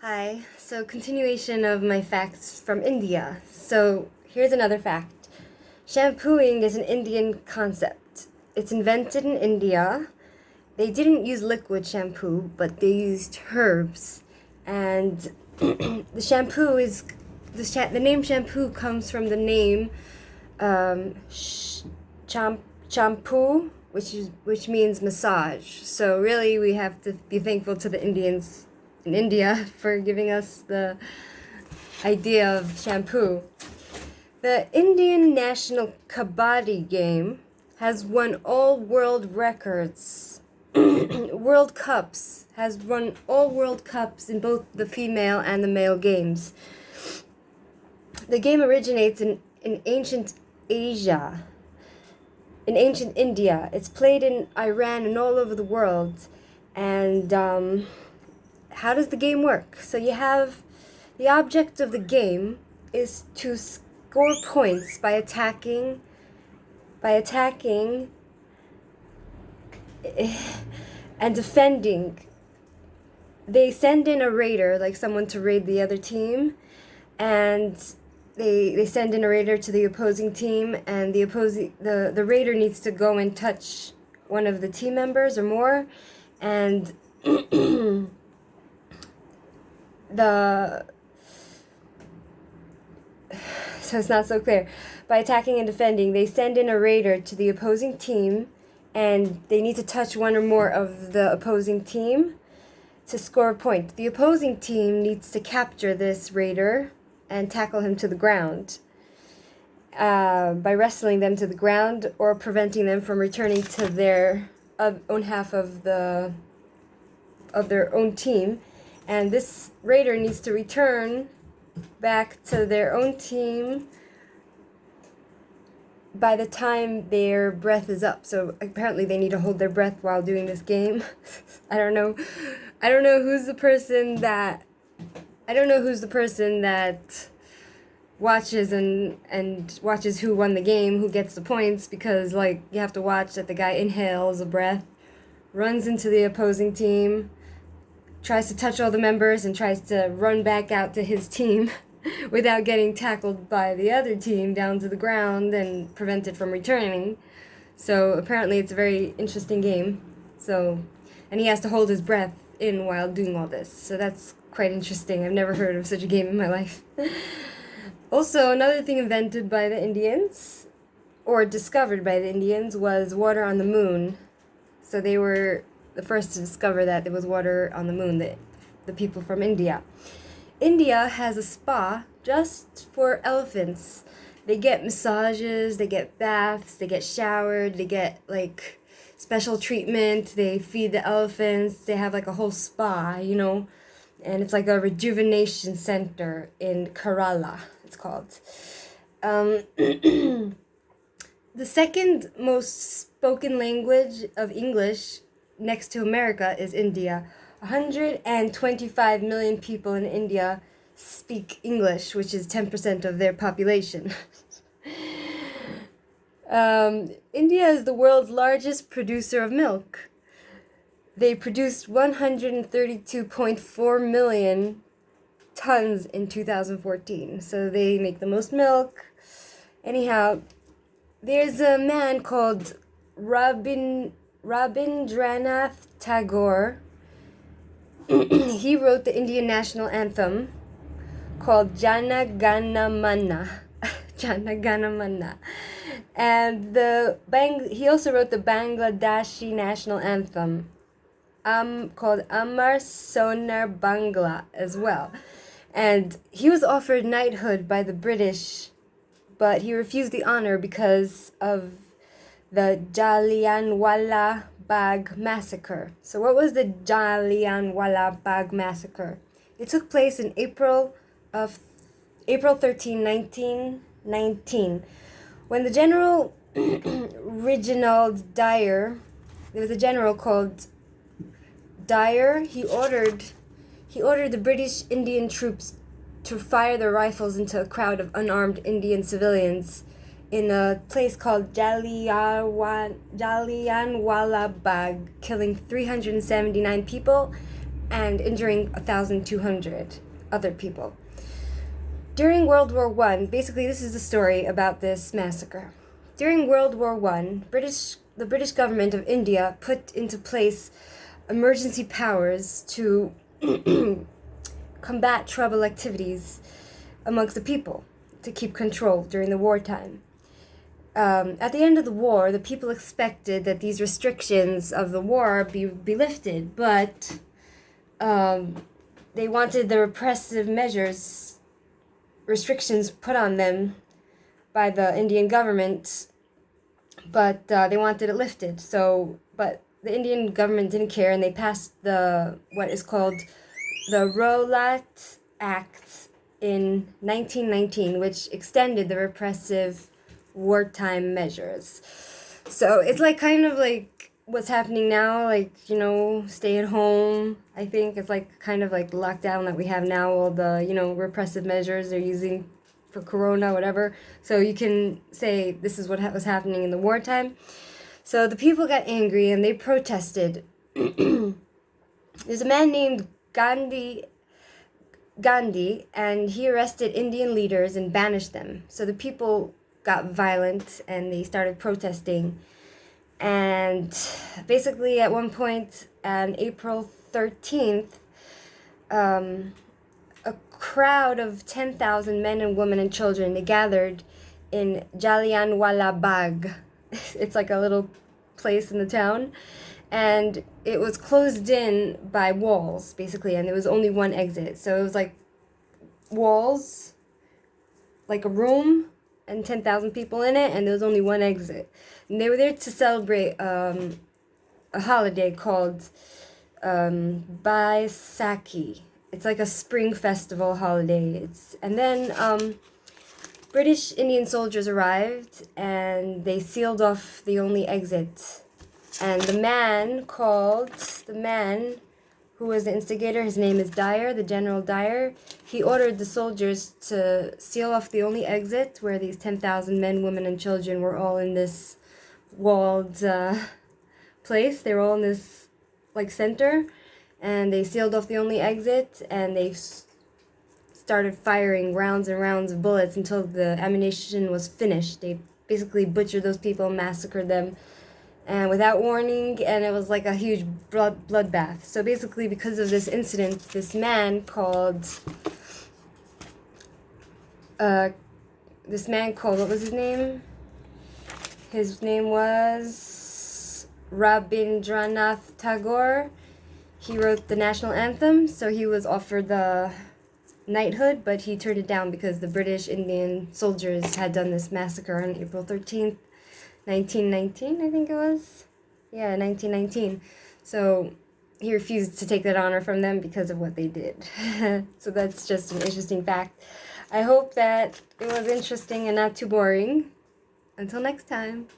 Hi, so continuation of my facts from India. So here's another fact. Shampooing is an Indian concept. It's invented in India. They didn't use liquid shampoo, but they used herbs. And the shampoo is the name shampoo comes from the name shampoo, which means massage. So really, we have to be thankful to the Indians in India for giving us the idea of shampoo. The Indian national kabaddi game has won all world records, World Cups, has won all World Cups in both the female and the male games. The game originates in ancient Asia, in ancient India. It's played in Iran and all over the world. And how does the game work? So you have the object of the game is to score points by attacking and defending. They send in a raider, like someone to raid the other team, and they send in a raider to the opposing team, and the raider needs to go and touch one of the team members or more, and the so it's not so clear. By attacking and defending, they send in a raider to the opposing team, and they need to touch one or more of the opposing team to score a point. The opposing team needs to capture this raider and tackle him to the ground by wrestling them to the ground or preventing them from returning to their own half of their own team. And this raider needs to return back to their own team by the time their breath is up. So apparently they need to hold their breath while doing this game. I don't know who's the person that watches and watches who won the game, who gets the points, because like you have to watch that the guy inhales a breath, runs into the opposing team, tries to touch all the members, and tries to run back out to his team without getting tackled by the other team down to the ground and prevented from returning. So apparently it's a very interesting game. And he has to hold his breath in while doing all this. So that's quite interesting. I've never heard of such a game in my life. Also, another thing invented by the Indians, or discovered by the Indians, was water on the moon. So they were the first to discover that there was water on the moon, the people from India. India has a spa just for elephants. They get massages, they get baths, they get showered, they get like special treatment, they feed the elephants, they have like a whole spa, and it's like a rejuvenation center in Kerala, it's called. The second most spoken language of English next to America is India. 125 million people in India speak English, which is 10% of their population. India is the world's largest producer of milk. They produced 132.4 million tons in 2014. So they make the most milk. Anyhow, there's a man called Rabindranath Tagore. He wrote the Indian national anthem called Jana Gana Mana. Jana Gana Mana. And he also wrote the Bangladeshi national anthem called Amar Sonar Bangla as well. And he was offered knighthood by the British, but he refused the honor because of the Jallianwala Bagh massacre. So what was the Jallianwala Bagh massacre? It took place in April 13, 1919, when the General Reginald Dyer, there was a general called Dyer, he ordered the British Indian troops to fire their rifles into a crowd of unarmed Indian civilians in a place called Jallianwala Bagh, killing 379 people and injuring 1,200 other people. During World War I, basically this is the story about this massacre. During World War I, the British government of India put into place emergency powers to combat trouble activities amongst the people, to keep control during the wartime. At the end of the war, the people expected that these restrictions of the war be lifted, but they wanted the repressive restrictions put on them by the Indian government, but they wanted it lifted. But the Indian government didn't care, and they passed what is called the Rowlatt Act in 1919, which extended the repressive wartime measures. So it's like kind of like what's happening now, like, stay at home. I think it's like kind of like lockdown that we have now, all the, repressive measures they're using for corona, whatever. So you can say this is what was happening in the wartime. So the people got angry and they protested. There's a man named Gandhi, and he arrested Indian leaders and banished them. So the people got violent and they started protesting. And basically at one point on April 13th, a crowd of 10,000 men and women and children, they gathered in Jallianwala Bagh. It's like a little place in the town. And it was closed in by walls, basically, and there was only one exit. So it was like walls, like a room, and 10,000 people in it, and there was only one exit. And they were there to celebrate a holiday called Baisakhi. It's like a spring festival holiday. And then British Indian soldiers arrived, and they sealed off the only exit. And the man who was the instigator, his name is Dyer, the General Dyer, he ordered the soldiers to seal off the only exit where these 10,000 men, women, and children were all in this walled place. They were all in this, like, center, and they sealed off the only exit, and they started firing rounds and rounds of bullets until the ammunition was finished. They basically butchered those people, massacred them, and without warning, and it was like a huge bloodbath. So basically, because of this incident, this man called, what was his name? His name was Rabindranath Tagore. He wrote the national anthem, so he was offered the knighthood, but he turned it down because the British Indian soldiers had done this massacre on April 13th, 1919, I think it was. Yeah, 1919. So he refused to take that honor from them because of what they did. So that's just an interesting fact. I hope that it was interesting and not too boring. Until next time.